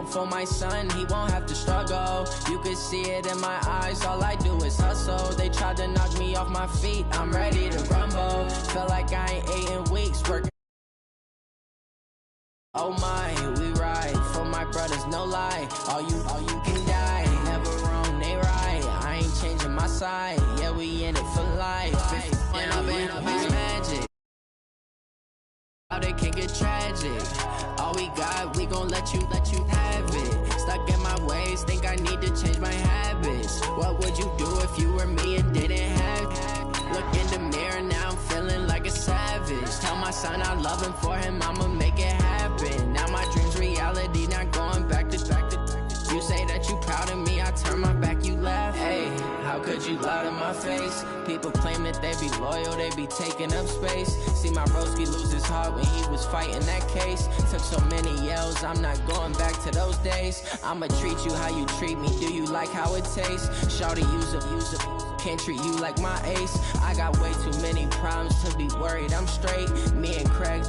hope for my son, he won't have to struggle. You could see it in my eyes, all I do is hustle. They tried to knock me off my feet, I'm ready to rumble. Feel like I ain't ate in weeks, working. Oh my, we ride for my brothers, no lie. All you can die, never wrong, they right. I ain't changing my side, yeah, we in it for life. And I've been magic. They can't get tragic. All we got, we gon' let you have it. Stuck in my ways, think I need to change my habits. What would you do if you were me and didn't have it? Look in the mirror, now I'm feeling like a savage. Tell my son I love him, for him I'ma make it happen. Now my dream's reality, not going back to. You say that you proud of me, I turn my back, you laugh. Hey, how could you lie to my face? People claim that they be loyal, they be taking up space. See my broski lose his heart when he was fighting that case. Took so many yells, I'm not going back to those days. I'ma treat you how you treat me, do you like how it tastes? Shawty, use up, can't treat you like my ace. I got way too many problems to be worried, I'm straight. Me and Craig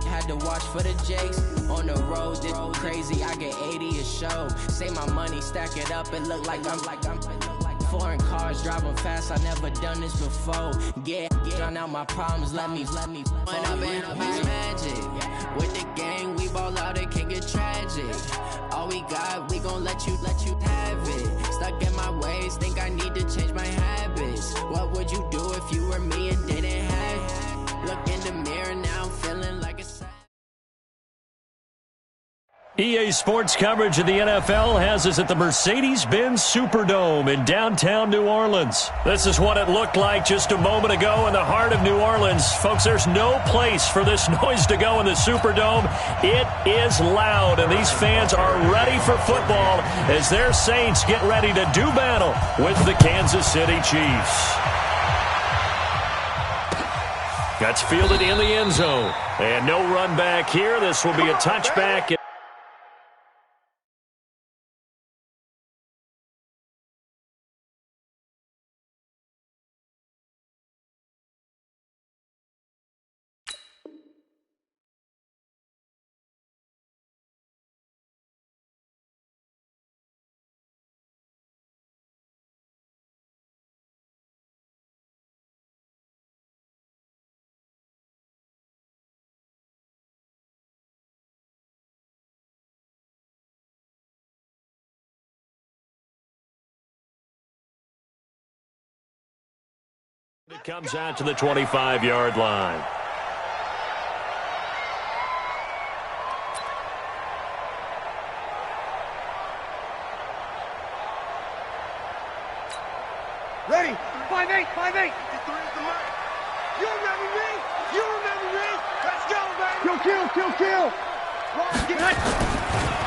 had to watch for the Jakes. On the road, this crazy, I get 80 a show. Say my money, stack it up, it look like I'm foreign cars, driving fast, I never done this before. Get drown out my problems, let me When I've been magic. With the gang, we ball out, it can get tragic. All we got, we gon' let you have it. Stuck in my ways, think I need to change my habits. What would you do if you were me and didn't have it? Look in the mirror, now I'm feeling like a EA Sports coverage of the NFL has us at the Mercedes-Benz Superdome in downtown New Orleans. This is what it looked like just a moment ago in the heart of New Orleans. Folks, there's no place for this noise to go in the Superdome. It is loud, and these fans are ready for football as their Saints get ready to do battle with the Kansas City Chiefs. That's fielded in the end zone. And no run back here. This will be a touchback. It comes out to the 25-yard line. Ready? 5-8, 5-8. You remember me? You remember me? Let's go, baby. Kill.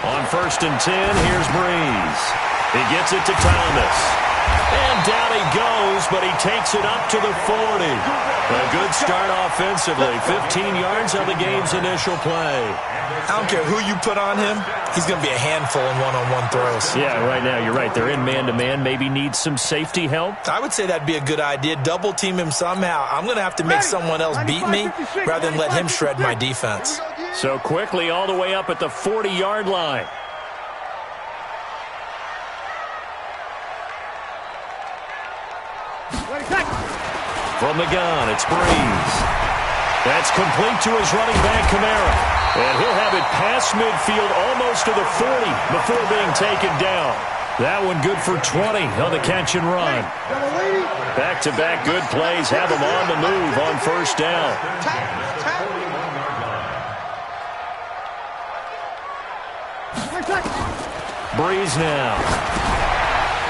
On 1st and 10, here's Breeze. He gets it to Thomas. And down he goes, but he takes it up to the 40. A good start offensively. 15 yards on the game's initial play. I don't care who you put on him. He's going to be a handful in one-on-one throws. Yeah, right now, you're right. They're in man-to-man. Maybe needs some safety help. I would say that'd be a good idea. Double team him somehow. I'm going to have to make someone else beat me rather than let him shred my defense. So quickly all the way up at the 40-yard line. From the gun, it's Breeze. That's complete to his running back, Kamara. And he'll have it past midfield almost to the 40 before being taken down. That one good for 20 on the catch and run. Back-to-back good plays have him on the move on 1st down. Breeze now.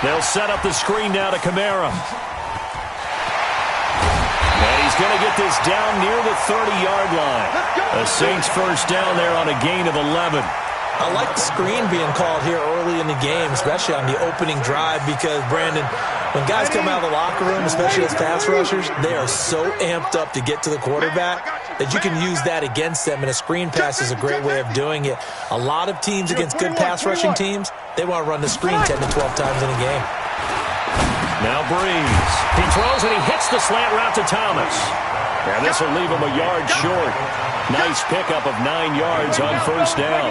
They'll set up the screen now to Kamara. And he's going to get this down near the 30-yard line. The Saints 1st down there on a gain of 11. I like the screen being called here early in the game, especially on the opening drive, because, Brandon, when guys come out of the locker room, especially as pass rushers, they are so amped up to get to the quarterback that you can use that against them, and a screen pass is a great way of doing it. A lot of teams against good pass rushing teams, they want to run the screen 10 to 12 times in a game. Now Breeze. He throws and he hits the slant route to Thomas. And this will leave him a yard short. Nice pickup of 9 yards on first down.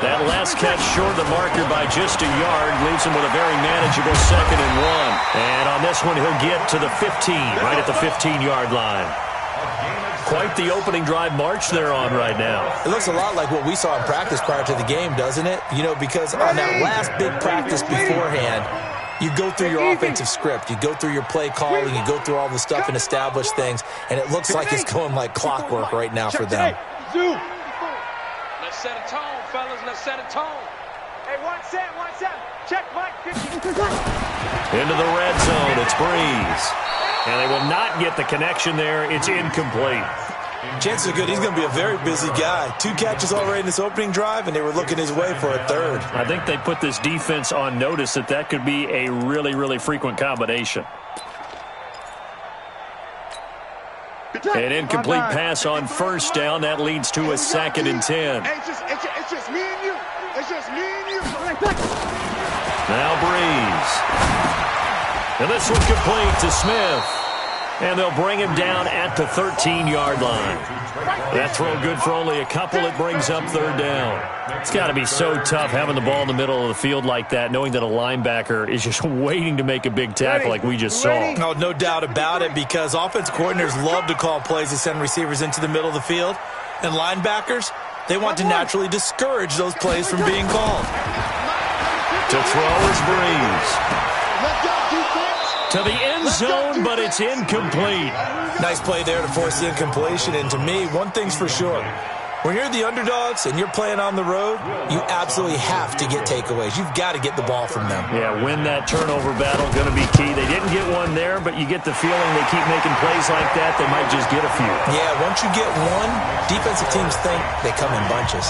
That last catch short of the marker by just a yard leaves him with a very manageable 2nd and 1. And on this one, he'll get to the 15, right at the 15-yard line. Quite the opening drive march they're on right now. It looks a lot like what we saw in practice prior to the game, doesn't it? You know, because on that last big practice beforehand, you go through your offensive script. You go through your play calling. You go through all the stuff and establish things. And it looks like it's going like clockwork right now for them. Let's set a tone, fellas. Let's set a tone. Hey, 1 set. Check, Mike. Into the red zone. It's Breeze. And they will not get the connection there. It's incomplete. Chances are good he's going to be a very busy guy. 2 catches already in this opening drive, and they were looking his way for a 3rd. I think they put this defense on notice that could be a really, really frequent combination. An incomplete pass on first down. That leads to a 2nd and 10. It's just me and you. It's just me and you. Now Breeze. And this one complete to Smith. And they'll bring him down at the 13-yard line. That throw good for only a couple. It brings up 3rd down. It's got to be so tough having the ball in the middle of the field like that, knowing that a linebacker is just waiting to make a big tackle like we just saw. Oh, no doubt about it, because offense coordinators love to call plays to send receivers into the middle of the field. And linebackers, they want to naturally discourage those plays from being called. To throw is Breeze. To the end zone, but it's incomplete. Nice play there to force the incompletion. And to me, one thing's for sure. When you're the underdogs and you're playing on the road, you absolutely have to get takeaways. You've got to get the ball from them. Yeah, win that turnover battle, going to be key. They didn't get one there, but you get the feeling they keep making plays like that, they might just get a few. Yeah, once you get one, defensive teams think they come in bunches.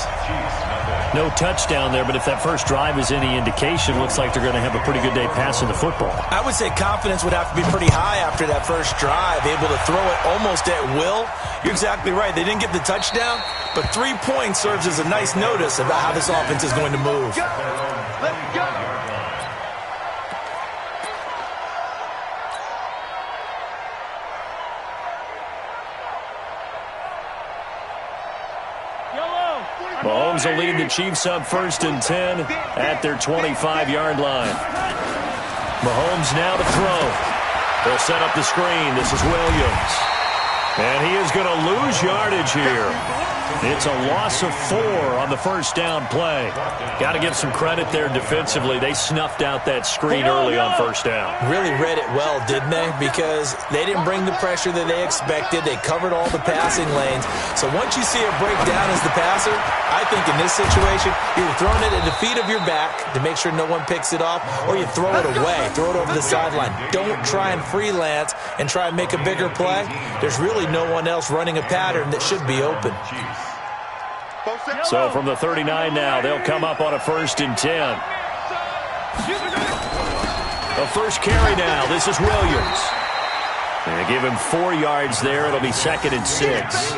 No touchdown there, but if that first drive is any indication, looks like they're going to have a pretty good day passing the football. I would say confidence would have to be pretty high after that first drive, able to throw it almost at will. You're exactly right. They didn't get the touchdown, but 3 points serves as a nice notice about how this offense is going to move. Let's go. Mahomes will lead the Chiefs up 1st and 10 at their 25-yard line. Mahomes now to throw. They'll set up the screen. This is Williams. And he is going to lose yardage here. It's a loss of 4 on the first down play. Got to give some credit there defensively. They snuffed out that screen early on first down. Really read it well, didn't they? Because they didn't bring the pressure that they expected. They covered all the passing lanes. So once you see it break down as the passer, I think in this situation, you're throwing it at the feet of your back to make sure no one picks it off, or you throw it away, throw it over the sideline. Don't try and freelance and try and make a bigger play. There's really no one else running a pattern that should be open. So from the 39 now, they'll come up on a 1st and 10. The first carry now. This is Williams. And give him 4 yards there. It'll be 2nd and 6.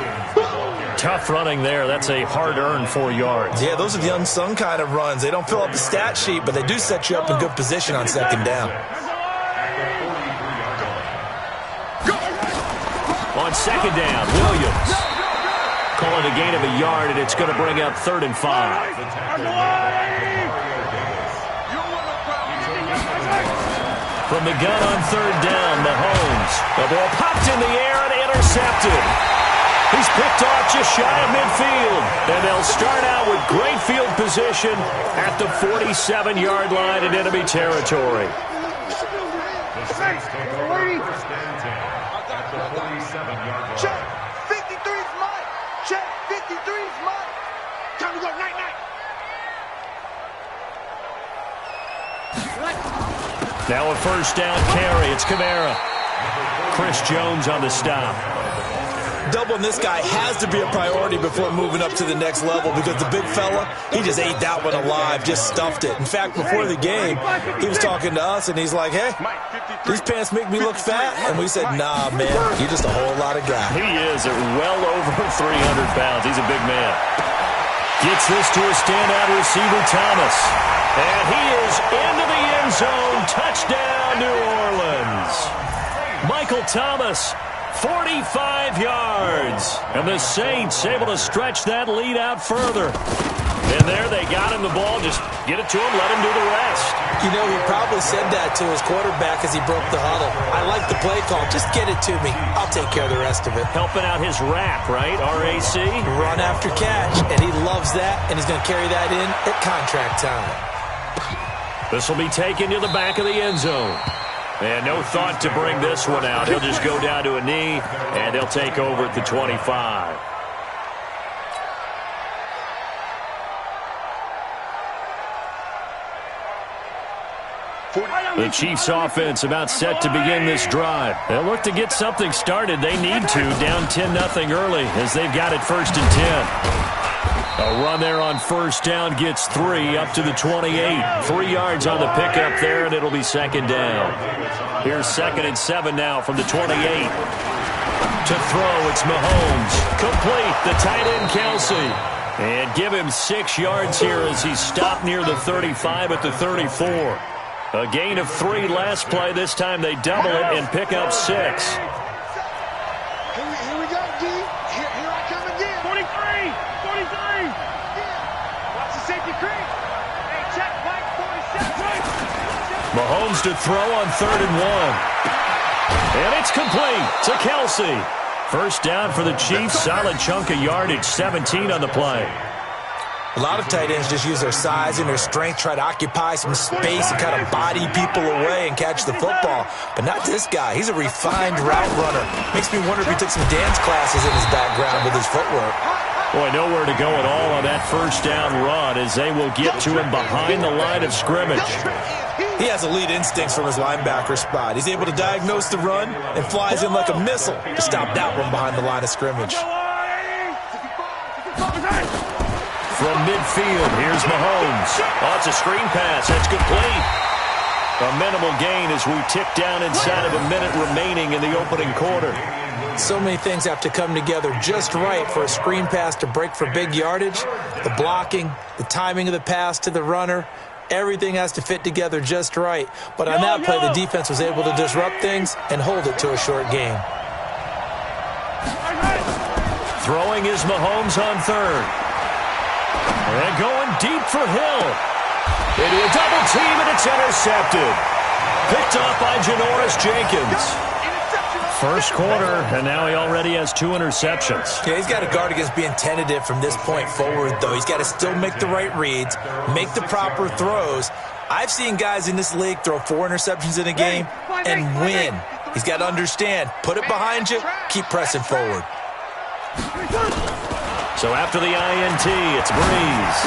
Tough running there. That's a hard-earned 4 yards. Yeah, those are the unsung kind of runs. They don't fill up the stat sheet, but they do set you up in good position on 2nd down. On 2nd down, Williams. Call it a gain of a yard, and it's going to bring up 3rd and 5. From the gun on 3rd down, Mahomes. The ball popped in the air and intercepted. He's picked off just shy of midfield. And they'll start out with great field position at the 47-yard line in enemy territory. Check. 53's mine. Check. 53's mine. Time to go. Night-night. Now a first down carry. It's Kamara. Chris Jones on the stop. Doubling this guy has to be a priority before moving up to the next level, because the big fella, he just ate that one alive, just stuffed it. In fact, before the game, he was talking to us, and he's like, hey, these pants make me look fat. And we said, nah, man, you're just a whole lot of guy. He is at well over 300 pounds. He's a big man. Gets this to a standout receiver, Thomas. And he is into the end zone. Touchdown, New Orleans. Michael Thomas 45 yards. And the Saints able to stretch that lead out further. And there they got him the ball. Just get it to him, let him do the rest. You know, he probably said that to his quarterback as he broke the huddle. I like the play call. Just get it to me. I'll take care of the rest of it. Helping out his RAC, right? R-A-C? Run after catch. And he loves that, and he's going to carry that in at contract time. This will be taken to the back of the end zone. And no thought to bring this one out. He'll just go down to a knee, and they'll take over at the 25. The Chiefs offense about set to begin this drive. They'll look to get something started. They need to, down 10-0 early as they've got it 1st and 10. A run there on 1st down gets 3 up to the 28. 3 yards on the pickup there, and it'll be 2nd down. Here's 2nd and 7 now from the 28. To throw, it's Mahomes. Complete, the tight end Kelsey. And give him 6 yards here as he's stopped near the 35 at the 34. A gain of 3 last play. This time they double it and pick up 6. Here we go, D. Here I come again. 43. Watch the safety creep. Hey, check, Mike, 47. Mahomes to throw on 3rd and 1. And it's complete to Kelsey. 1st down for the Chiefs. Solid chunk of yardage, 17 on the play. A lot of tight ends just use their size and their strength, try to occupy some space and kind of body people away and catch the football. But not this guy. He's a refined route runner. Makes me wonder if he took some dance classes in his background with his footwork. Boy, nowhere to go at all on that 1st down run as they will get to him behind the line of scrimmage. He has elite instincts from his linebacker spot. He's able to diagnose the run and flies in like a missile to stop that one behind the line of scrimmage. From midfield, here's Mahomes. Oh, it's a screen pass. That's complete. A minimal gain as we tick down inside of a minute remaining in the opening quarter. So many things have to come together just right for a screen pass to break for big yardage. The blocking, the timing of the pass to the runner, everything has to fit together just right. But on that play, the defense was able to disrupt things and hold it to a short game. Throwing is Mahomes on 3rd. And going deep for Hill. Into a double team, and it's intercepted. Picked off by Janoris Jenkins. 1st quarter, and now he already has 2 interceptions. Yeah, he's got to guard against being tentative from this point forward, though. He's got to still make the right reads, make the proper throws. I've seen guys in this league throw 4 interceptions in a game and win. He's got to understand, put it behind you, keep pressing forward. So after the INT, it's Breeze.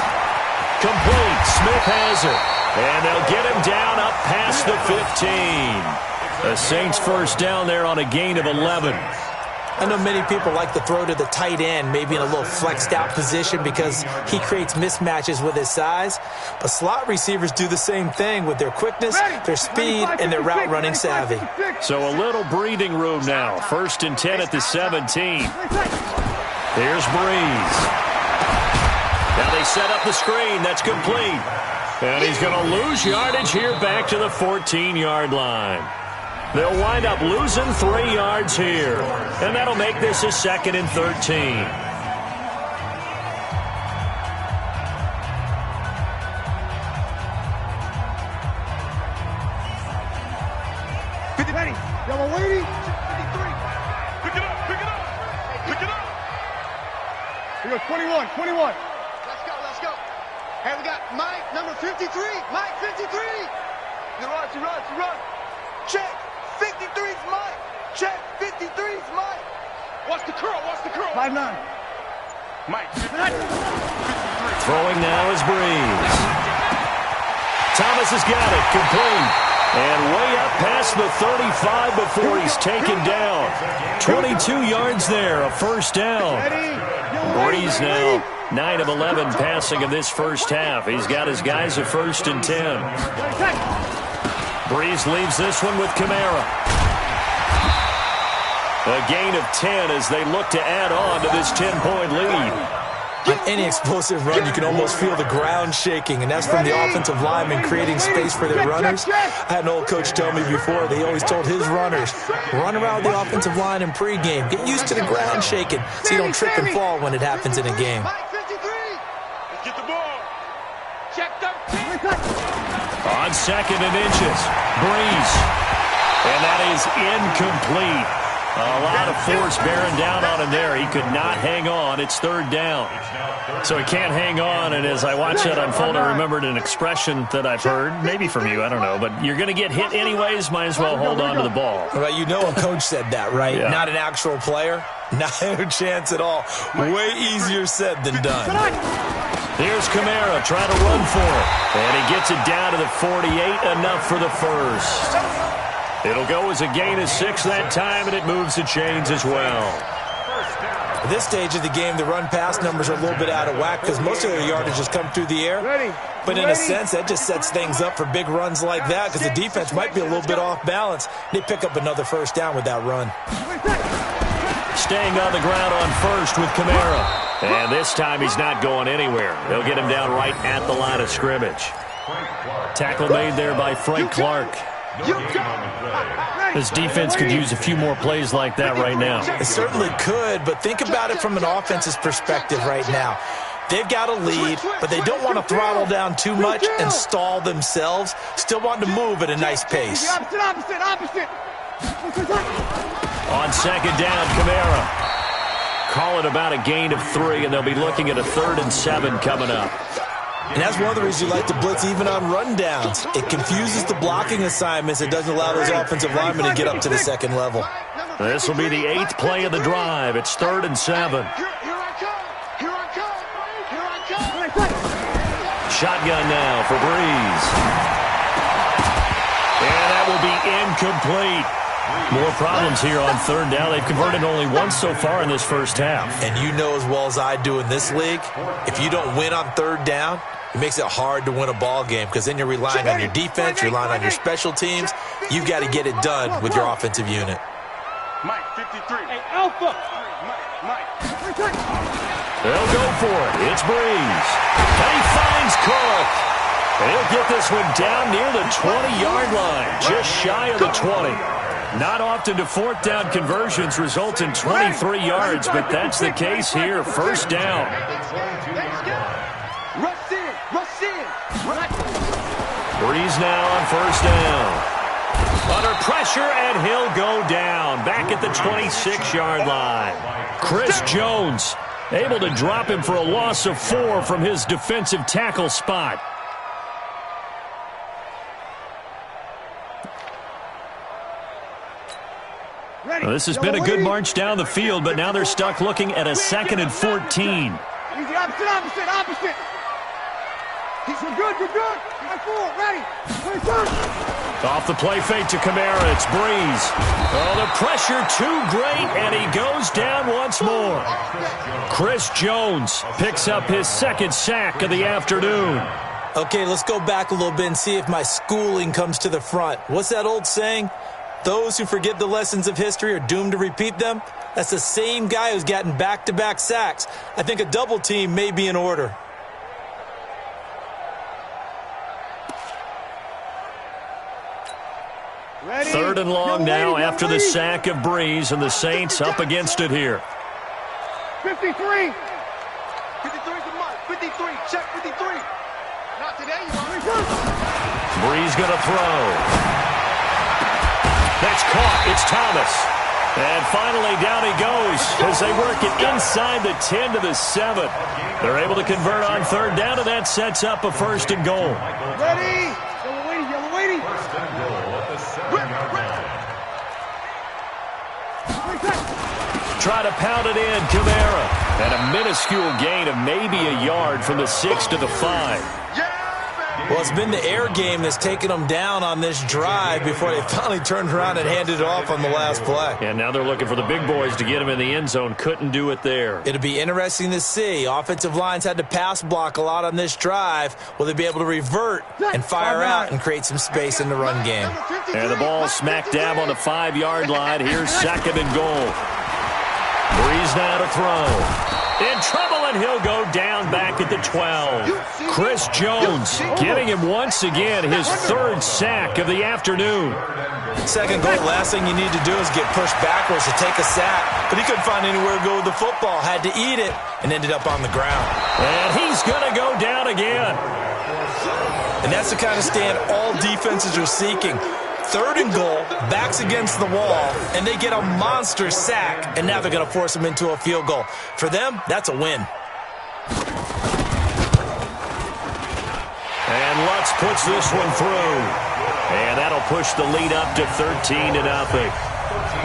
Complete. Smith has it. And they'll get him down up past the 15. The Saints 1st down there on a gain of 11. I know many people like to throw to the tight end, maybe in a little flexed out position because he creates mismatches with his size. But slot receivers do the same thing with their quickness, their speed, and their route running savvy. So a little breathing room now. 1st and 10 at the 17. Here's Breeze. Now they set up the screen. That's complete. And he's going to lose yardage here back to the 14-yard line. They'll wind up losing 3 yards here. And that'll make this a 2nd and 13. Yellow lady. 53. Pick it up, pick it up, pick it up. Here goes 21. Let's go. Hey, we got Mike, number 53. Mike, 53. He runs. Check. 53's Mike. Check. 53's Mike. Watch the curl. 5'9". Mike. Throwing now is Breeze. Thomas has got it. Complete. And way up past the 35 before he's taken down. 22 yards there, a 1st down. Breeze now 9 of 11 passing in this 1st half. He's got his guys at 1st and 10. Breeze leaves this one with Kamara. A gain of 10 as they look to add on to this 10-point lead. On any explosive run, you can almost feel the ground shaking, and that's from the offensive linemen creating space for their runners. I had an old coach tell me before, they always told his runners, run around the offensive line in pregame. Get used to the ground shaking so you don't trip and fall when it happens in a game. Get the ball. Check 13. On 2nd and inches, Breeze. And that is incomplete. A lot of force bearing down on him there. He could not hang on. It's 3rd down. So he can't hang on, and as I watched that unfold, I remembered an expression that I've heard, maybe from you, I don't know, but you're going to get hit anyways, might as well hold on to the ball. Well, you know a coach said that, right? Yeah. Not an actual player. Not a chance at all. Way easier said than done. Here's Kamara trying to run for it, and he gets it down to the 48, enough for the first. It'll go as a gain of 6 that time, and it moves the chains as well. At this stage of the game, the run-pass numbers are a little bit out of whack because most of their yardage has come through the air. But in a sense, that just sets things up for big runs like that because the defense might be a little bit off balance. They pick up another first down with that run. Staying on the ground on 1st with Kamara. And this time he's not going anywhere. They'll get him down right at the line of scrimmage. Tackle made there by Frank Clark. This defense could use a few more plays like that right now. It certainly could, but think about it from an offense's perspective right now. They've got a lead, but they don't want to throttle down too much and stall themselves. Still want to move at a nice pace. Opposite. On 2nd down, Kamara. Call it about a gain of 3, and they'll be looking at a 3rd and 7 coming up. And that's one of the reasons you like to blitz even on rundowns. It confuses the blocking assignments. It doesn't allow those offensive linemen to get up to the 2nd level. This will be the 8th play of the drive. It's 3rd and 7. Shotgun now for Breeze. And that will be incomplete. More problems here on 3rd down. They've converted only once so far in this first half. And you know as well as I do in this league, if you don't win on 3rd down, it makes it hard to win a ball game because then you're relying on your defense, you're relying on your special teams. You've got to get it done with your offensive unit. Mike, 53. Hey, Alpha. Mike. They'll go for it. It's Breeze. And he finds Cook. And he'll get this one down near the 20-yard line, just shy of the 20. Not often do 4th down conversions result in 23 yards, but that's the case here. 1st down. Rush in. Breeze now on 1st down. Under pressure, and he'll go down. Back at the 26-yard line. Chris Jones able to drop him for a loss of 4 from his defensive tackle spot. Well, this has been a good march down the field, but now they're stuck looking at a 2nd and 14. Easy, opposite. We're good. Right forward, ready. Off the play fake to Kamara, it's Breeze. Oh, the pressure too great, and he goes down once more. Chris Jones picks up his 2nd sack of the afternoon. Okay, let's go back a little bit and see if my schooling comes to the front. What's that old saying? Those who forget the lessons of history are doomed to repeat them. That's the same guy who's gotten back-to-back sacks. I think a double team may be in order. Ready. 3rd and long now after the sack of Breeze, and the Saints up against it here. 53. 53 to Mike. 53. Check 53. Not today, Breeze going to throw. That's caught. It's Thomas. And finally, down he goes as they work it inside the 10 to the 7. They're able to convert on 3rd down, and that sets up a 1st and goal. Ready. Yellow waiting. Try to pound it in, Kamara. And a minuscule gain of maybe a yard from the 6 to the 5. Well, it's been the air game that's taken them down on this drive before they finally turned around and handed it off on the last play. And now they're looking for the big boys to get him in the end zone. Couldn't do it there. It'll be interesting to see. Offensive lines had to pass block a lot on this drive. Will they be able to revert and fire out and create some space in the run game? And the ball smack dab on the 5-yard line. Here's 2nd and goal. Breeze now to throw. In trouble and he'll go down back at the 12. Chris Jones getting him once again his 3rd sack of the afternoon. Second goal, last thing you need to do is get pushed backwards to take a sack. But he couldn't find anywhere to go with the football. Had to eat it and ended up on the ground. And he's going to go down again. And that's the kind of stand all defenses are seeking. 3rd and goal, backs against the wall, and they get a monster sack. And now they're going to force them into a field goal. For them, that's a win. And Lutz puts this one through. And that'll push the lead up to 13-0.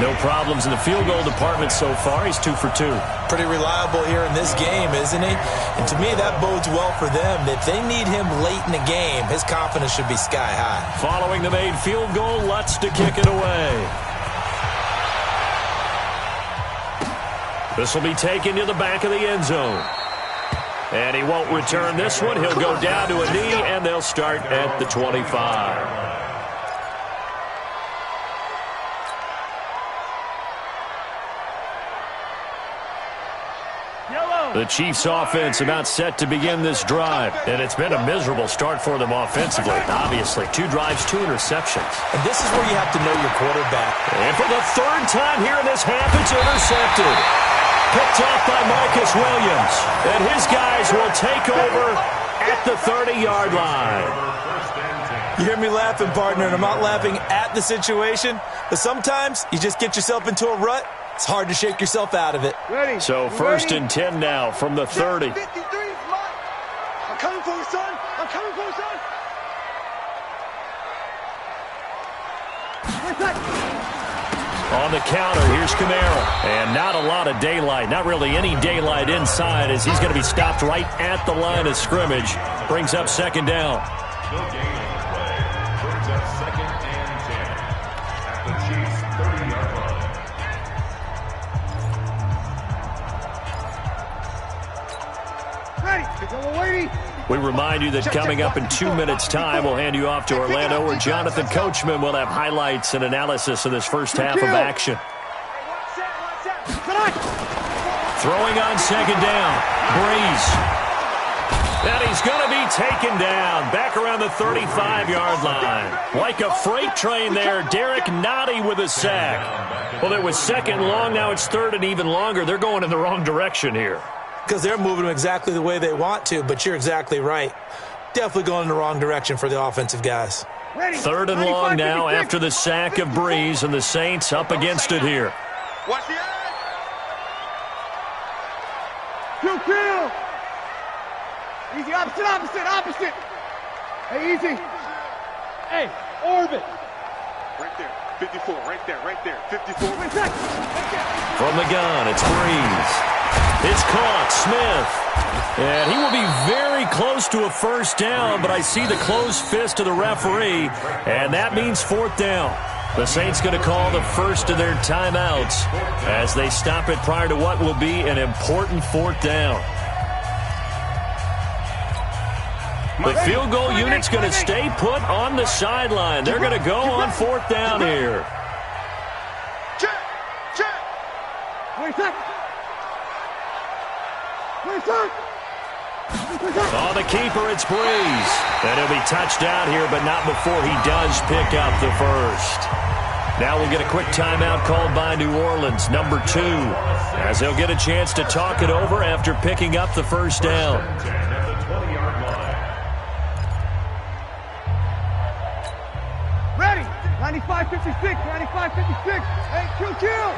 No problems in the field goal department so far. He's 2 for 2. Pretty reliable here in this game, isn't he? And to me, that bodes well for them. If they need him late in the game, his confidence should be sky high. Following the made field goal, Lutz to kick it away. This will be taken to the back of the end zone. And he won't return this one. He'll go down to a knee, and they'll start at the 25. The Chiefs offense about set to begin this drive. And it's been a miserable start for them offensively. Obviously, 2 drives, 2 interceptions. And this is where you have to know your quarterback. And for the 3rd time here in this half, it's intercepted. Picked off by Marcus Williams. And his guys will take over at the 30-yard line. You hear me laughing, partner, and I'm not laughing at the situation. But sometimes you just get yourself into a rut. It's hard to shake yourself out of it. Ready. So 1st and 10 now from the 30. 53 is mine. I'm coming for you, son. I'm coming for you, son. On the counter, here's Kamara. And not a lot of daylight, not really any daylight inside as he's going to be stopped right at the line of scrimmage. Brings up 2nd down. Brings up 2nd and 10 at the Chiefs' 30-yard line. We remind you that coming up in 2 minutes' time, we'll hand you off to Orlando, where Jonathan Coachman will have highlights and analysis of this first half of action. Throwing on 2nd down, Breeze. And he's going to be taken down back around the 35-yard line. Like a freight train there, Derek Nottie with a sack. Well, it was 2nd long, now it's 3rd and even longer. They're going in the wrong direction here. Because they're moving them exactly the way they want to, but you're exactly right. Definitely going in the wrong direction for the offensive guys. 3rd and long now after the sack of Breeze, and the Saints up against it here. Watch the eye. Kill. Easy, opposite. Hey, easy. Hey, orbit. Right there, 54, right there, 54. From the gun, it's Breeze. It's caught, Smith. And he will be very close to a 1st down, but I see the closed fist of the referee, and that means 4th down. The Saints going to call the first of their timeouts as they stop it prior to what will be an important 4th down. The field goal unit's going to stay put on the sideline. They're going to go on 4th down here. Check. On the keeper, it's Breeze. And he'll be touched out here, but not before he does pick up the first. Now we'll get a quick timeout called by New Orleans, number 2, as they'll get a chance to talk it over after picking up the 1st down. Ready. 95-56. Hey, kill.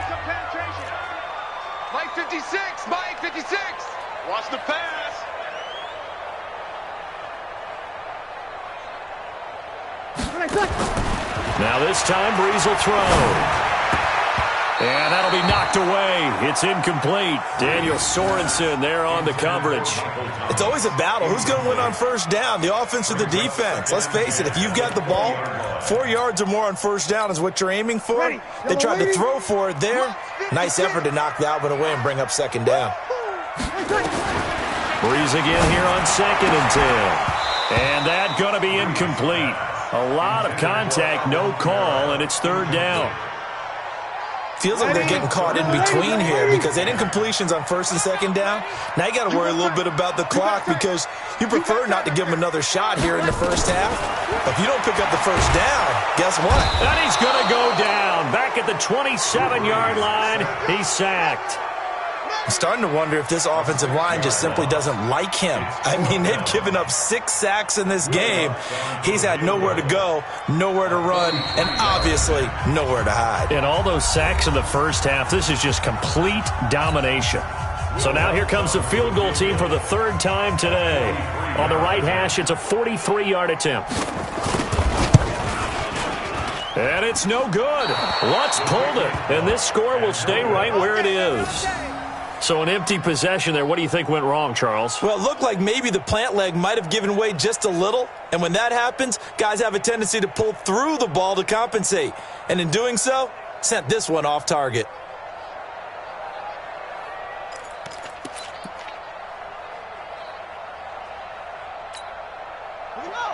Some penetration. Mike 56. Watch the pass. Now this time, Breeze will throw. And that'll be knocked away. It's incomplete. Daniel Sorensen there on the coverage. It's always a battle. Who's going to win on 1st down, the offense or the defense? Let's face it, if you've got the ball, 4 yards or more on 1st down is what you're aiming for. They tried to throw for it there. Nice effort to knock that one away and bring up 2nd down. Breeze again here on 2nd and 10. And that's going to be incomplete. A lot of contact, no call, and it's 3rd down. Feels like they're getting caught in between here because they didn't completions on first and second down. Now you got to worry a little bit about the clock because you prefer not to give them another shot here in the first half. If you don't pick up the first down, guess what? And he's going to go down. Back at the 27-yard line, he's sacked. I'm starting to wonder if this offensive line just simply doesn't like him. I mean, they've given up 6 sacks in this game. He's had nowhere to go, nowhere to run, and obviously nowhere to hide. And all those sacks in the first half, this is just complete domination. So now here comes the field goal team for the 3rd time today. On the right hash, it's a 43-yard attempt. And it's no good. Lutz pulled it, and this score will stay right where it is. So an empty possession there. What do you think went wrong, Charles? Well, it looked like maybe the plant leg might have given way just a little. And when that happens, guys have a tendency to pull through the ball to compensate. And in doing so, sent this one off target.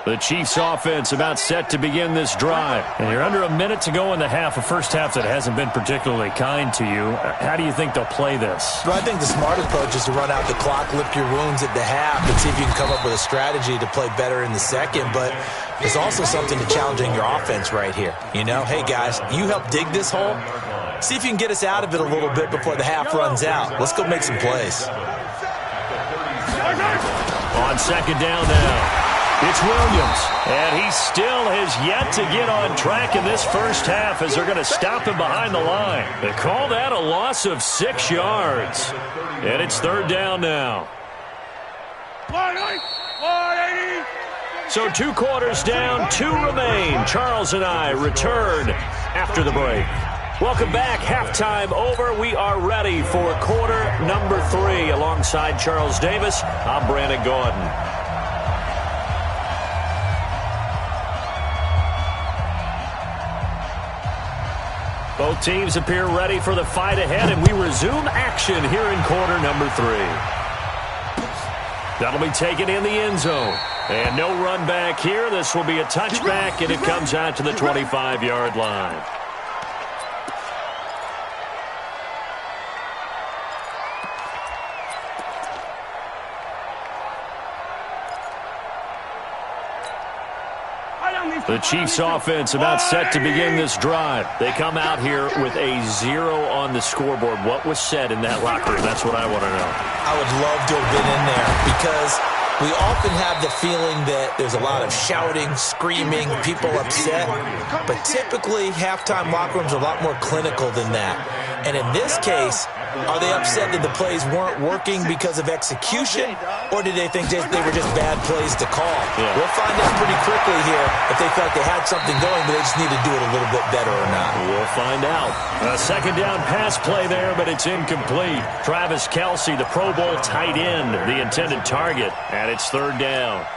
The Chiefs offense about set to begin this drive. And you're under a minute to go in the half, a first half that hasn't been particularly kind to you. How do you think they'll play this? Well, I think the smart approach is to run out the clock, lick your wounds at the half, and see if you can come up with a strategy to play better in the second. But there's also something to challenging your offense right here. You know, hey, guys, you help dig this hole. See if you can get us out of it a little bit before the half runs out. Let's go make some plays. On second down now. It's Williams, and he still has yet to get on track in this first half as they're going to stop him behind the line. They call that a loss of 6 yards, and it's 3rd down now. So 2 quarters down, 2 remain. Charles and I return after the break. Welcome back. Halftime over. We are ready for quarter number 3. Alongside Charles Davis, I'm Brandon Gaudin. Both teams appear ready for the fight ahead, and we resume action here in quarter number 3. That'll be taken in the end zone. And no run back here. This will be a touchback, and it comes out to the 25-yard line. The Chiefs offense about set to begin this drive. They come out here with a 0 on the scoreboard. What was said in that locker room? That's what I want to know. I would love to have been in there because we often have the feeling that there's a lot of shouting, screaming, people upset. But typically, halftime locker rooms are a lot more clinical than that. And in this case, are they upset that the plays weren't working because of execution, or did they think they were just bad plays to call? Yeah. We'll find out pretty quickly here if they felt they had something going, but they just need to do it a little bit better or not. We'll find out. A second down pass play there, but it's incomplete. Travis Kelce, the Pro Bowl tight end, the intended target, and it's 3rd down.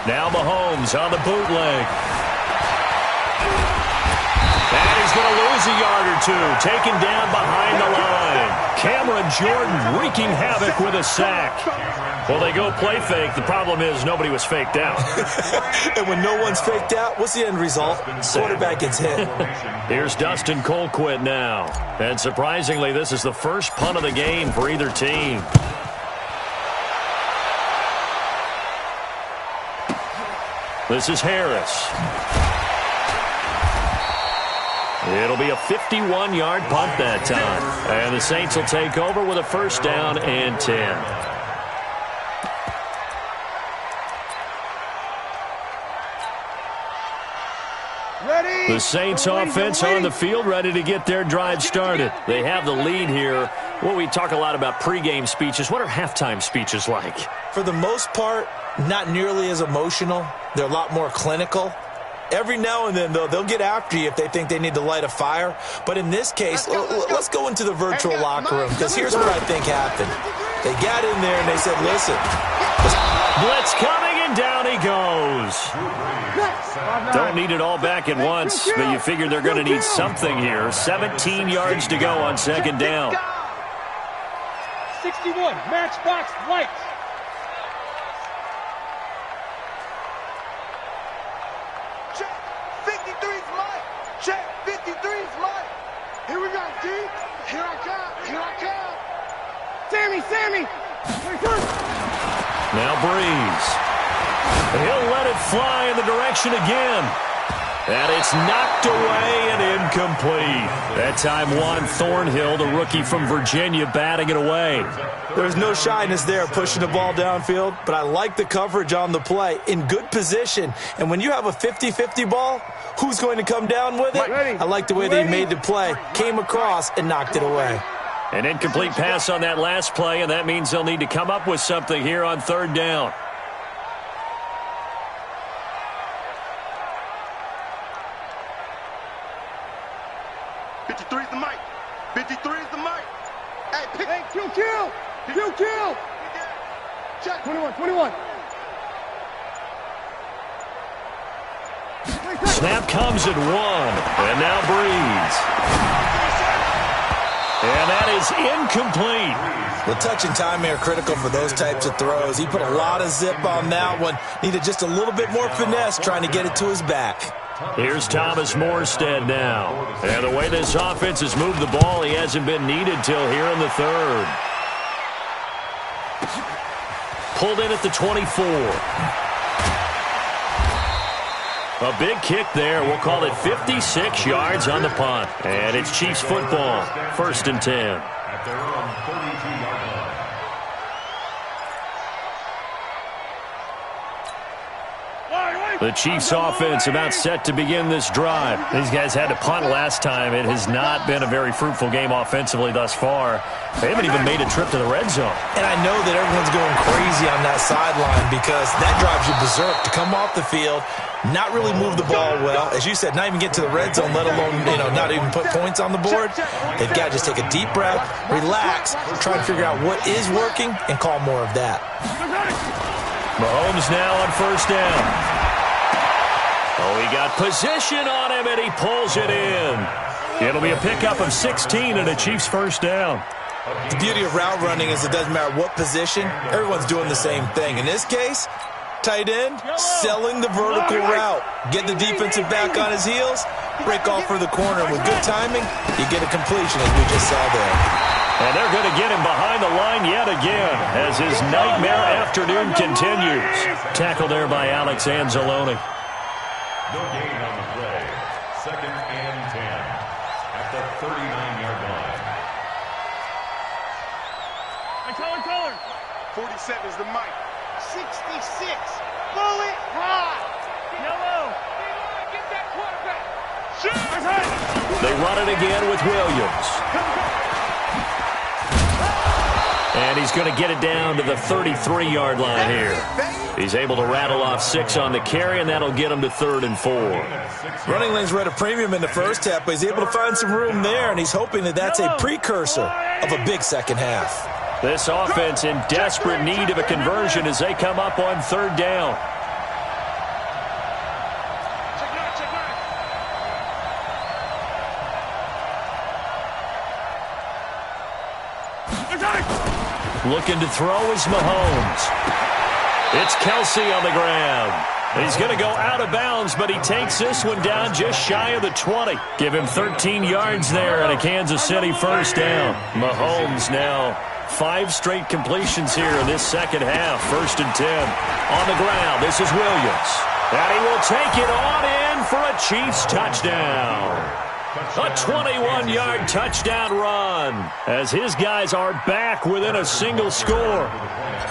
Now Mahomes on the bootleg. And he's going to lose a yard or 2. Taken down behind the line. Cameron Jordan wreaking havoc with a sack. Well, they go play fake. The problem is nobody was faked out. And when no one's faked out, what's the end result? Quarterback gets hit. Here's Dustin Colquitt now. And surprisingly, this is the first punt of the game for either team. This is Harris. It'll be a 51-yard punt that time. And the Saints will take over with a 1st down and 10. Ready? The Saints offense on the field, ready to get their drive started. They have the lead here. Well, we talk a lot about pregame speeches. What are halftime speeches like? For the most part, not nearly as emotional. They're a lot more clinical. Every now and then, though, they'll get after you if they think they need to light a fire. But in this case, let's go into the virtual locker room, because here's what I think happened. They got in there and they said, listen. Blitz coming And down he goes. Don't need it all back at once, but you figure they're going to need something here. 17 yards to go on second down. 61, matchbox lights. Check. 53's Mike. Check. 53's Mike. Here we go, D. Here I come. Here I come. Sammy. Now Breeze. He'll let it fly in the direction again. And it's knocked away and incomplete. That time Juan Thornhill, the rookie from Virginia, batting it away. There's no shyness there pushing the ball downfield, but I like the coverage on the play. In good position. And when you have a 50-50 ball, who's going to come down with it? I like the way they made the play. Came across and knocked it away. An incomplete pass on that last play, and that means they'll need to come up with something here on third down. Hey, kill. Check. 21. Snap comes at 1, and now Breeze. And that is incomplete. The touch and timing are critical for those types of throws. He put a lot of zip on that one. Needed just a little bit more finesse trying to get it to his back. Here's Thomas Morstead now. And the way this offense has moved the ball, he hasn't been needed till here in the third. Pulled in at the 24. A big kick there. We'll call it 56 yards on the punt. And it's Chiefs football. 1st and 10. At their own 32-yard line. The Chiefs offense about set to begin this drive. These guys had to punt last time. It has not been a very fruitful game offensively thus far. They haven't even made a trip to the red zone. And I know that everyone's going crazy on that sideline because that drives you berserk to come off the field, not really move the ball well. As you said, not even get to the red zone, let alone, not even put points on the board. They've got to just take a deep breath, relax, try to figure out what is working, and call more of that. Mahomes now on 1st down. Oh, he got position on him, and he pulls it in. It'll be a pickup of 16 and a Chiefs 1st down. The beauty of route running is it doesn't matter what position. Everyone's doing the same thing. In this case, tight end, selling the vertical route. Get the defensive back on his heels, break off for the corner. With good timing, you get a completion, as we just saw there. And they're going to get him behind the line yet again as his nightmare afternoon continues. Tackle there by Alex Anzalone. No gain on the play. 2nd and 10 at the 39-yard line. 47 is the mic. 66. Bullet hot. Yellow. Get that quarterback. They run it again with Williams. And he's going to get it down to the 33-yard line here. He's able to rattle off 6 on the carry, and that'll get him to 3rd and 4. Running lanes were at a premium in the first half, but he's able to find some room there, and he's hoping that that's a precursor of a big second half. This offense in desperate need of a conversion as they come up on 3rd down. Looking to throw is Mahomes. It's Kelsey on the ground. He's going to go out of bounds, but he takes this one down just shy of the 20. Give him 13 yards there and a Kansas City 1st down. Mahomes now 5 straight completions here in this second half. 1st and 10. On the ground, this is Williams. And he will take it on in for a Chiefs touchdown. A 21-yard touchdown run as his guys are back within a single score.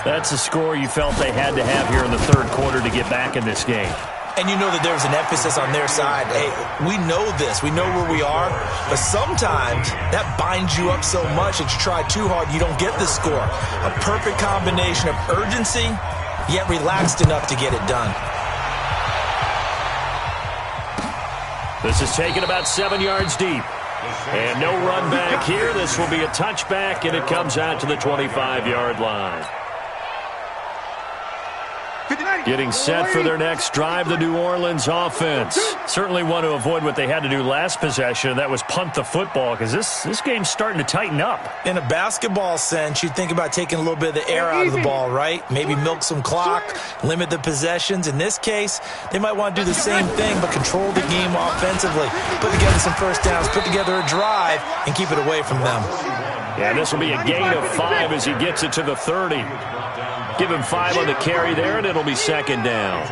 That's a score you felt they had to have here in the 3rd quarter to get back in this game. And you know that there's an emphasis on their side. Hey, we know this. We know where we are. But sometimes that binds you up so much that you try too hard, you don't get the score. A perfect combination of urgency, yet relaxed enough to get it done. This is taken about 7 yards deep. And no run back here. This will be a touchback, and it comes out to the 25-yard line. Getting set for their next drive, the New Orleans offense. Certainly want to avoid what they had to do last possession. That was punt the football, because this game's starting to tighten up. In a basketball sense, you think about taking a little bit of the air out of the ball, right? Maybe milk some clock, limit the possessions. In this case, they might want to do the same thing, but control the game offensively. Put together some first downs, put together a drive, and keep it away from them. Yeah, this will be a gain of 5 as he gets it to the 30. Give him 5 on the carry there, and it'll be second down.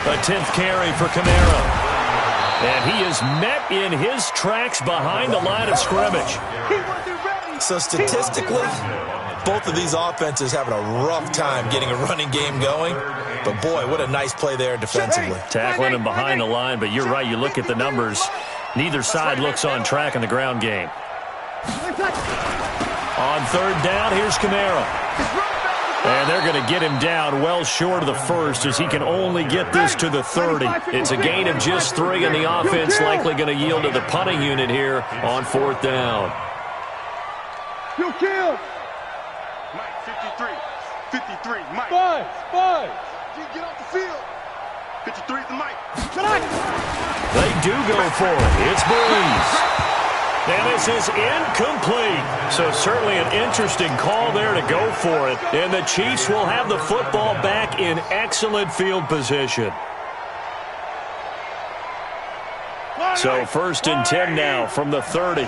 A 10th carry for Kamara. And he is met in his tracks behind the line of scrimmage. So statistically, both of these offenses having a rough time getting a running game going. But, boy, what a nice play there defensively. Tackling him behind the line, but you're right. You look at the numbers. Neither side looks on track in the ground game. On third down, here's Kamara. And they're going to get him down well short of the first as he can only get this to the 30. It's a gain of just 3, and the offense likely going to yield to the punting unit here on fourth down. You kill. Mike, 53. 53, Mike. 5. Get off the field. 53 is the Mike. They do go for it. It's Breeze. And this is incomplete. So certainly an interesting call there to go for it. And the Chiefs will have the football back in excellent field position. So first and 10 now from the 30.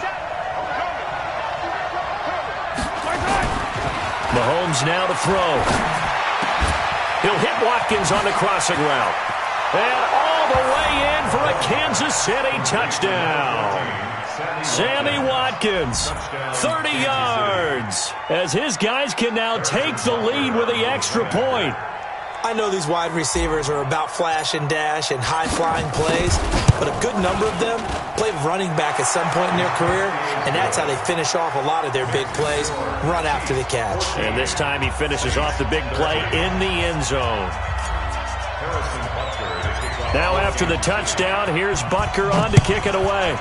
Mahomes now to throw. He'll hit Watkins on the crossing route. And all the way in for a Kansas City touchdown. Sammy Watkins, 30 yards, as his guys can now take the lead with the extra point. I know these wide receivers are about flash and dash and high-flying plays, but a good number of them played running back at some point in their career, and that's how they finish off a lot of their big plays, run after the catch. And this time he finishes off the big play in the end zone. Now after the touchdown, here's Butker on to kick it away.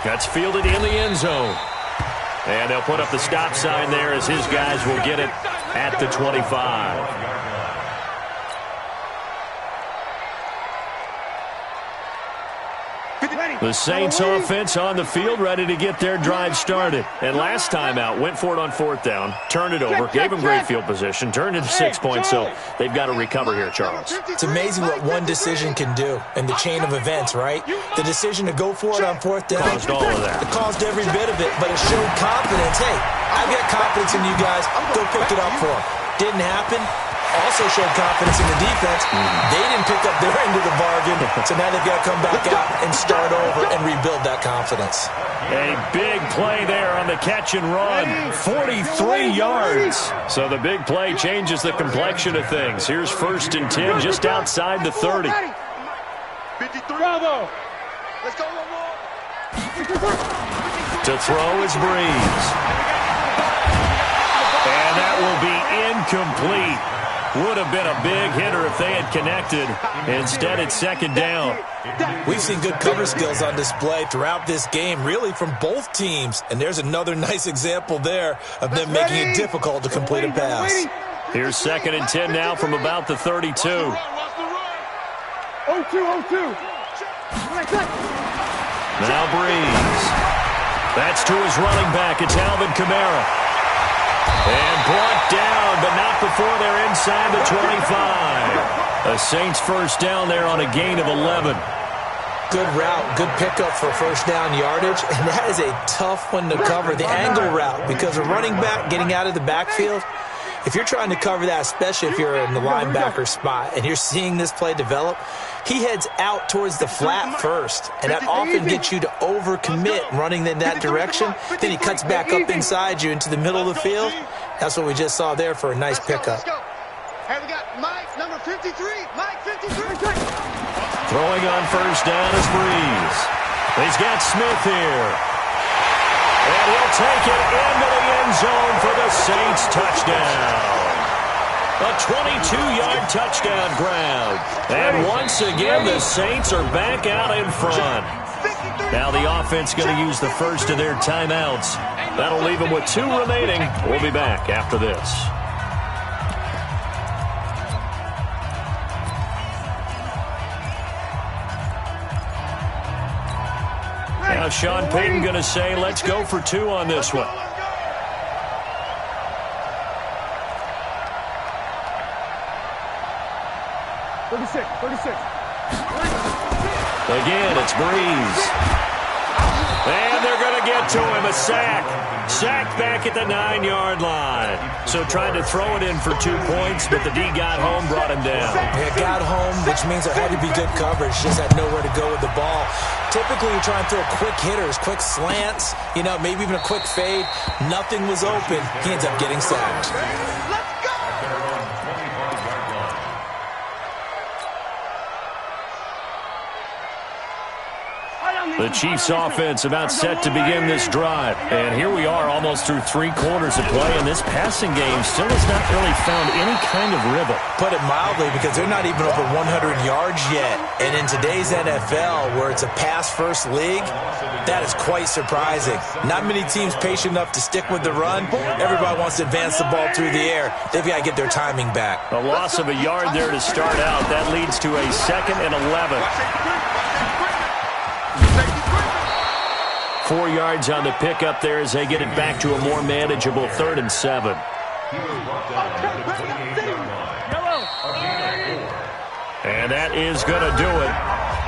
That's fielded in the end zone. And they'll put up the stop sign there as his guys will get it at the 25. The Saints offense on the field ready to get their drive started. And last time out, went for it on fourth down, turned it over, gave them great field position, turned it to 6 points, so they've got to recover here, Charles. It's amazing what one decision can do in the chain of events, right? The decision to go for it on fourth down. Caused all of that. It caused every bit of it, but it showed confidence. Hey, I've got confidence in you guys. Go pick it up for them. Didn't happen. Also showed confidence in the defense. They didn't pick up their end of the bargain, so now they've got to come back out and start over and rebuild that confidence. A big play there on the catch and run. 43 yards. So the big play changes the complexion of things. Here's first and 10 just outside the 30. 53. Bravo. Let's go, Lamar. To throw is Breeze. And that will be incomplete. Would have been a big hitter if they had connected. Instead, it's second down. We've seen good cover skills on display throughout this game, really from both teams. And there's another nice example there of them making it difficult to complete a pass. Here's second and 10 now from about the 32. 0-2. Now Breeze. That's to his running back. It's Alvin Kamara. And brought down, but not before they're inside the 25. The Saints first down there on a gain of 11. Good route, good pickup for first down yardage, and that is a tough one to cover, the angle route, because a running back getting out of the backfield, if you're trying to cover that, especially if you're in the linebacker spot and you're seeing this play develop, he heads out towards the flat first, and that often gets you to overcommit running in that direction. Then he cuts back up inside you into the middle of the field. That's what we just saw there for a nice pickup. Hey, we got Mike, number 53. Mike, 53. Throwing on first down is Breeze. He's got Smith here. And he'll take it into the end zone for the Saints touchdown. A 22-yard touchdown grab. And once again, the Saints are back out in front. 53. Now the offense going to use the first of their timeouts. That'll leave them with 2 remaining. We'll be back after this. Now Sean Payton going to say, let's go for 2 on this one. 36. Again, it's Breeze. And they're going to get to him, a sack. Sacked back at the 9-yard line. So tried to throw it in for 2 points, but the D got home, brought him down. Yeah, got home, which means there had to be good coverage. Just had nowhere to go with the ball. Typically, you're trying to throw quick hitters, quick slants, maybe even a quick fade. Nothing was open. He ends up getting sacked. The Chiefs offense about set to begin this drive. And here we are almost through 3 quarters of play, and this passing game still has not really found any kind of rhythm. Put it mildly, because they're not even over 100 yards yet. And in today's NFL, where it's a pass-first league, that is quite surprising. Not many teams patient enough to stick with the run. Everybody wants to advance the ball through the air. They've got to get their timing back. A loss of a yard there to start out. That leads to a 2nd and 11. 4 yards on the pickup there as they get it back to a more manageable 3rd and 7. And that is going to do it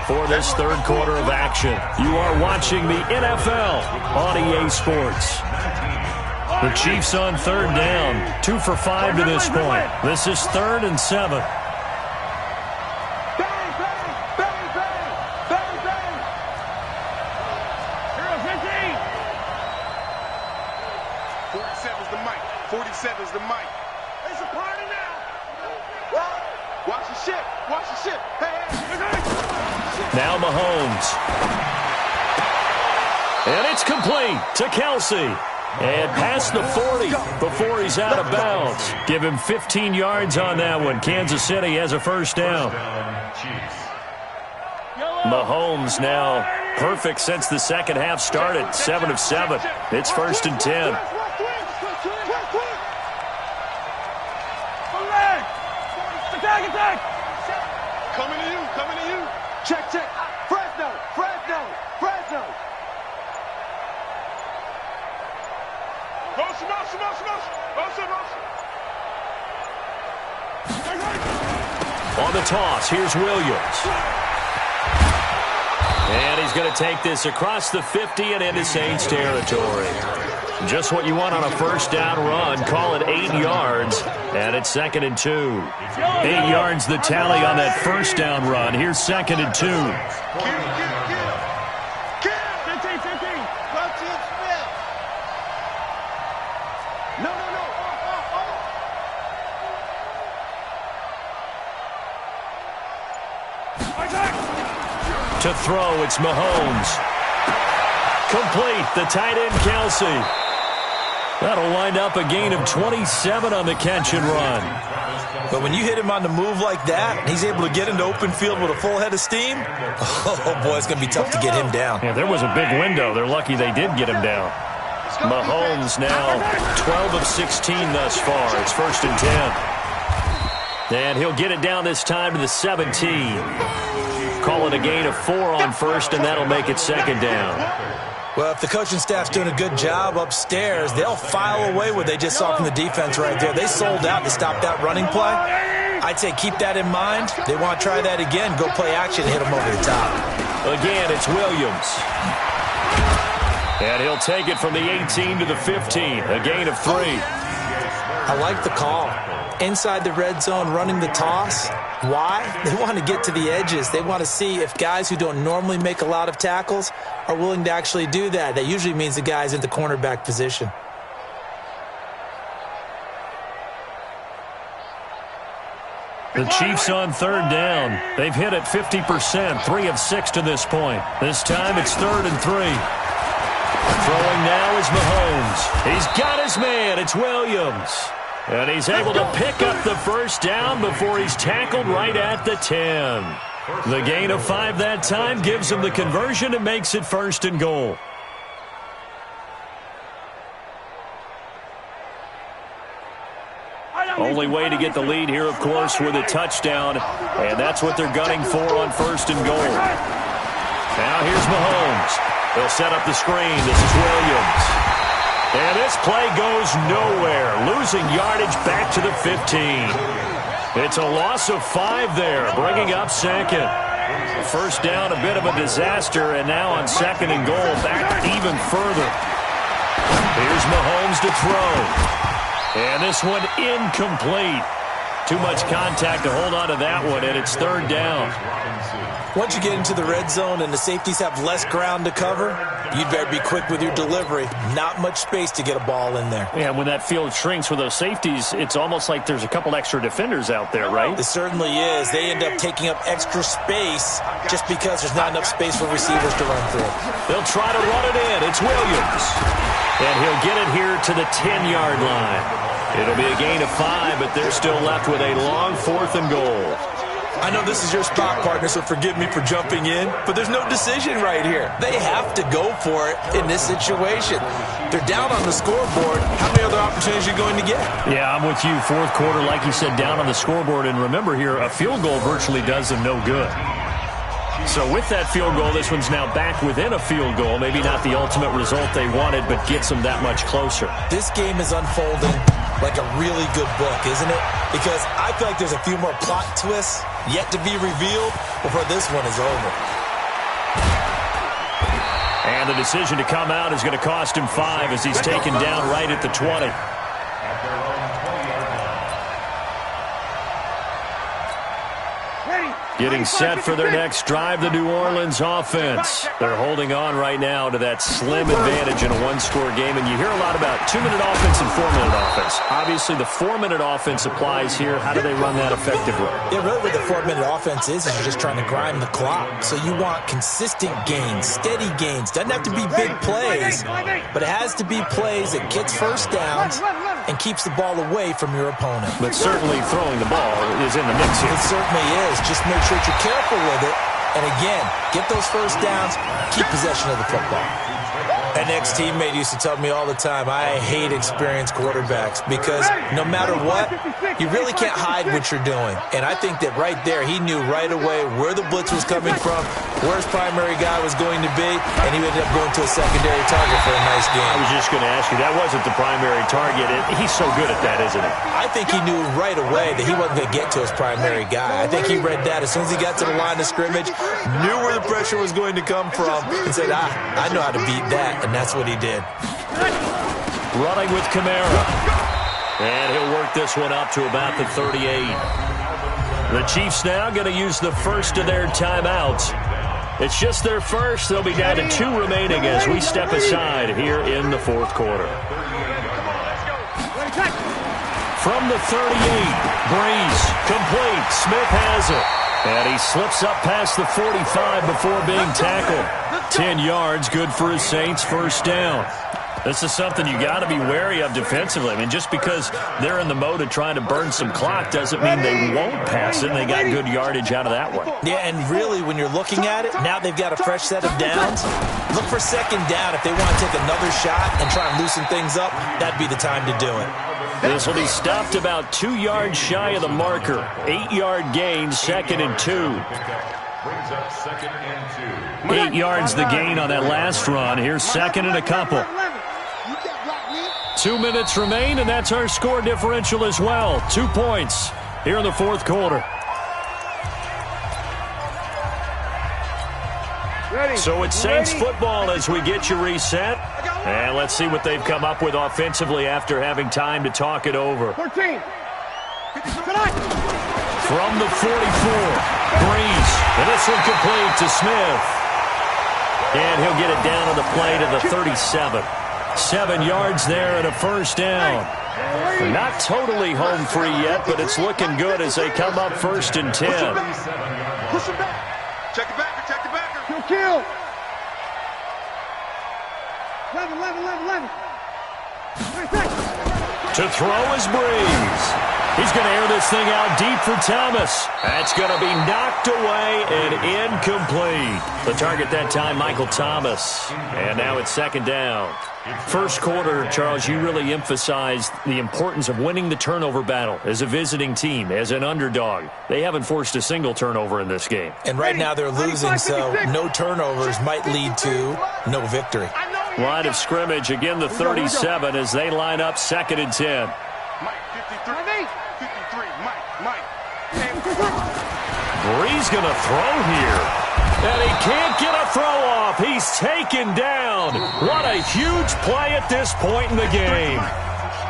for this 3rd quarter of action. You are watching the NFL on EA Sports. The Chiefs on 3rd down, 2 for 5 to this point. This is 3rd and 7. 47's the mic. It's a party now. Watch the ship. Watch the ship. Hey. Now Mahomes. And it's complete to Kelsey. And past the 40 before he's out of bounds. Give him 15 yards on that one. Kansas City has a first down. Mahomes now perfect since the second half started. 7 of 7. It's 1st and 10. Attack! Coming to you. Check. Fresno. Motion. On the toss, here's Williams. And he's going to take this across the 50 and into Saints territory. Just what you want on a first down run. Call it 8 yards. And it's 2nd and 2. 8 yards the tally on that first down run. Here's 2nd and 2. To throw, it's Mahomes. Complete, the tight end Kelsey. That'll wind up a gain of 27 on the catch and run. But when you hit him on the move like that, he's able to get into open field with a full head of steam, oh boy, it's going to be tough to get him down. Yeah, there was a big window. They're lucky they did get him down. Mahomes now 12 of 16 thus far. It's 1st and 10. And he'll get it down this time to the 17. Call it a gain of 4 on first, and that'll make it 2nd down. Well, if the coaching staff's doing a good job upstairs, they'll file away what they just saw from the defense right there. They sold out to stop that running play. I'd say keep that in mind. They want to try that again, go play action, hit them over the top. Again, it's Williams. And he'll take it from the 18 to the 15, a gain of 3. I like the call. Inside the red zone, running the toss. Why? They want to get to the edges. They want to see if guys who don't normally make a lot of tackles are willing to actually do that. That usually means the guy's in the cornerback position. The Chiefs on 3rd down. They've hit it 50%, 3 of 6 to this point. This time it's 3rd and 3. Throwing now is Mahomes. He's got his man. It's Williams. And he's able to pick up the first down before he's tackled right at the 10. The gain of 5 that time gives them the conversion and makes it 1st and goal. Only way to get the lead here, of course, with a touchdown, and that's what they're gunning for on 1st and goal. Now here's Mahomes. They'll set up the screen. This is Williams. And this play goes nowhere, losing yardage back to the 15. It's a loss of 5 there, bringing up 2nd. First down, a bit of a disaster, and now on 2nd and goal, back even further. Here's Mahomes to throw. And this one incomplete. Too much contact to hold on to that one, and it's 3rd down. Once you get into the red zone and the safeties have less ground to cover, you'd better be quick with your delivery. Not much space to get a ball in there. Yeah, when that field shrinks with those safeties, it's almost like there's a couple extra defenders out there, right? It certainly is. They end up taking up extra space just because there's not enough space for receivers to run through. They'll try to run it in. It's Williams. And he'll get it here to the 10-yard line. It'll be a gain of 5, but they're still left with a long 4th and goal. I know this is your spot, partner, so forgive me for jumping in, but there's no decision right here. They have to go for it in this situation. They're down on the scoreboard. How many other opportunities are you going to get? Yeah, I'm with you. 4th quarter, like you said, down on the scoreboard. And remember here, a field goal virtually does them no good. So with that field goal, this one's now back within a field goal. Maybe not the ultimate result they wanted, but gets them that much closer. This game is unfolding like a really good book, isn't it? Because I feel like there's a few more plot twists yet to be revealed before this one is over. And the decision to come out is going to cost him 5 as he's taken down right at the 20. Getting set for their next drive, the New Orleans offense. They're holding on right now to that slim advantage in a one-score game. And you hear a lot about 2-minute offense and 4-minute offense. Obviously, the 4-minute offense applies here. How do they run that effectively? Yeah, really what the 4-minute offense is you're just trying to grind the clock. So you want consistent gains, steady gains. Doesn't have to be big plays, but it has to be plays that gets first downs and keeps the ball away from your opponent. But certainly throwing the ball is in the mix here. It certainly is. Just make sure you're careful with it. And again, get those first downs, keep possession of the football. An ex-teammate used to tell me all the time, I hate experienced quarterbacks because no matter what, you really can't hide what you're doing. And I think that right there, he knew right away where the blitz was coming from, where his primary guy was going to be, and he ended up going to a secondary target for a nice game. I was just going to ask you, that wasn't the primary target. He's so good at that, isn't he? I think he knew right away that he wasn't going to get to his primary guy. I think he read that as soon as he got to the line of scrimmage, knew where the pressure was going to come from, and said, I know how to beat that. And that's what he did. Running with Kamara. And he'll work this one up to about the 38. The Chiefs now going to use the first of their timeouts. It's just their first. They'll be down to 2 remaining as we step aside here in the 4th quarter. From the 38, Breeze, complete. Smith has it. And he slips up past the 45 before being tackled. 10 yards, good for his Saints, first down. This is something you got to be wary of defensively. I mean, just because they're in the mode of trying to burn some clock doesn't mean they won't pass it. And they got good yardage out of that one. Yeah, and really, when you're looking at it, now they've got a fresh set of downs. Look for second down. If they want to take another shot and try and loosen things up, that'd be the time to do it. This will be stopped about 2 yards shy of the marker. 8-yard gain, 2nd and 2. Brings up 2nd and 2. 8 yards the gain on that last run. Here's 2nd and a couple. 2 minutes remain, and that's our score differential as well. 2 points here in the 4th quarter. So it's Saints football as we get you reset. And let's see what they've come up with offensively after having time to talk it over. 14. From the 44, Breeze. And this one complete to Smith. And he'll get it down on the play to the 37. 7 yards there and a first down. Not totally home free yet, but it's looking good as they come up 1st and 10. Push him back. Check the backer, check the backer. Kill. 11. To throw is Breeze. He's going to air this thing out deep for Thomas. That's going to be knocked away and incomplete. The target that time, Michael Thomas. And now it's second down. First quarter, Charles, you really emphasized the importance of winning the turnover battle as a visiting team, as an underdog. They haven't forced a single turnover in this game. And right now they're losing, so no turnovers might lead to no victory. Line of scrimmage, again the 37 as they line up second and 10. Mike, 53. 53. Mike. Bree's going to throw here. And he can't get a throw off. He's taken down. What a huge play at this point in the game.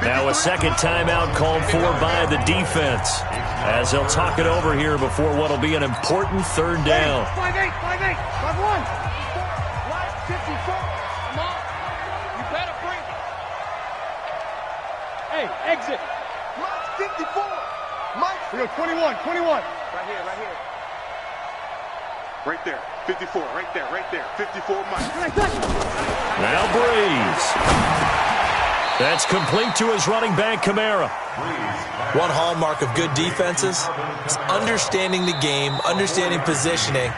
Now a second timeout called for by the defense, as they'll talk it over here before what will be an important third down. 5-8, 5-8, 5-1. 54. Come on. You better bring it. Hey, exit. Mike 54. Mike. We go 21. Right here. Right there. 54. Right there. 54, Mike. Now Breeze. That's complete to his running back, Kamara. One hallmark of good defenses is understanding the game, understanding positioning,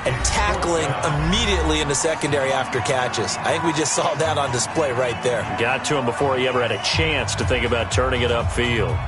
and tackling immediately in the secondary after catches. I think we just saw that on display right there. Got to him before he ever had a chance to think about turning it upfield.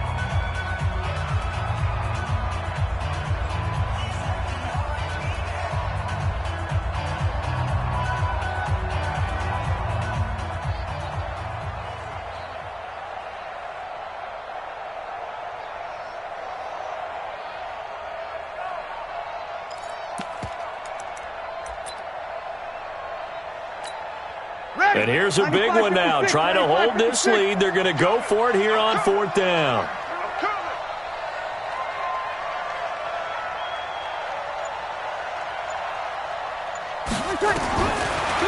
And here's a big one now. Trying to hold this lead. They're going to go for it here on fourth down.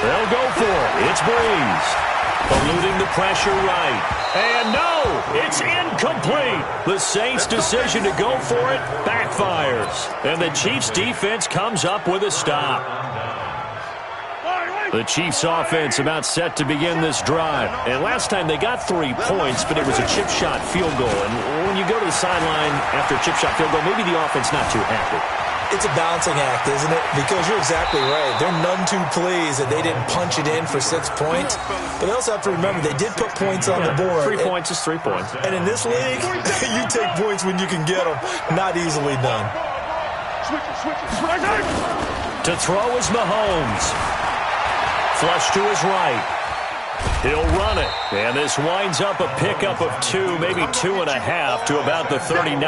They'll go for it. It's Breeze. Eluding the pressure right. And no, it's incomplete. The Saints' decision to go for it backfires. And the Chiefs' defense comes up with a stop. The Chiefs' offense about set to begin this drive. And last time they got 3 points, but it was a chip shot field goal. And when you go to the sideline after a chip shot field goal, maybe the offense not too happy. It's a balancing act, isn't it? Because you're exactly right. They're none too pleased that they didn't punch it in for 6 points. But they also have to remember they did put points on the board. 3 points is 3 points. And in this league, you take points when you can get them. Not easily done. To throw is Mahomes. Flush to his right. He'll run it. And this winds up a pickup of 2, maybe 2.5 to about the 39.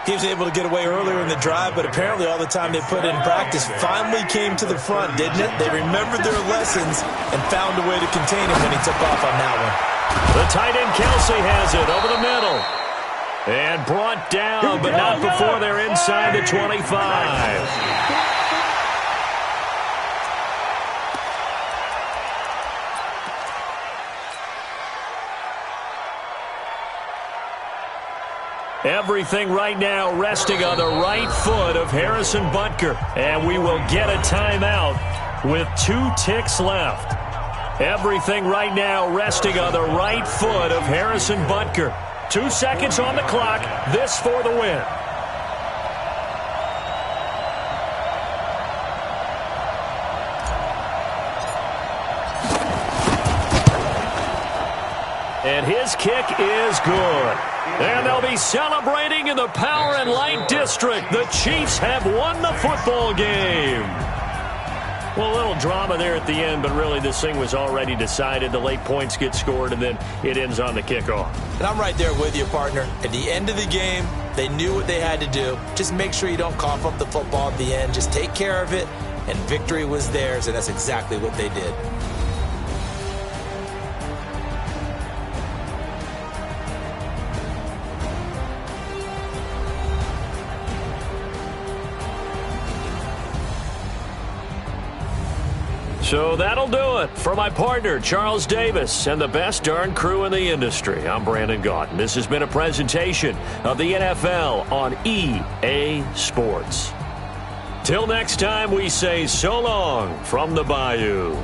He was able to get away earlier in the drive, but apparently all the time they put in practice finally came to the front, didn't it? They remembered their lessons and found a way to contain him when he took off on that one. The tight end Kelsey has it over the middle. And brought down, but not before they're inside the 25. Everything right now resting on the right foot of Harrison Butker. And we will get a timeout with 2 ticks left. Everything right now resting on the right foot of Harrison Butker. 2 seconds on the clock. This for the win. And his kick is good. And they'll be celebrating in the Power and Light District. The Chiefs have won the football game. Well, a little drama there at the end, but really this thing was already decided. The late points get scored, and then it ends on the kickoff. And I'm right there with you, partner. At the end of the game, they knew what they had to do. Just make sure you don't cough up the football at the end. Just take care of it, and victory was theirs, and that's exactly what they did. So that'll do it for my partner, Charles Davis, and the best darn crew in the industry. I'm Brandon Gaudin. This has been a presentation of the NFL on EA Sports. Till next time, we say so long from the Bayou.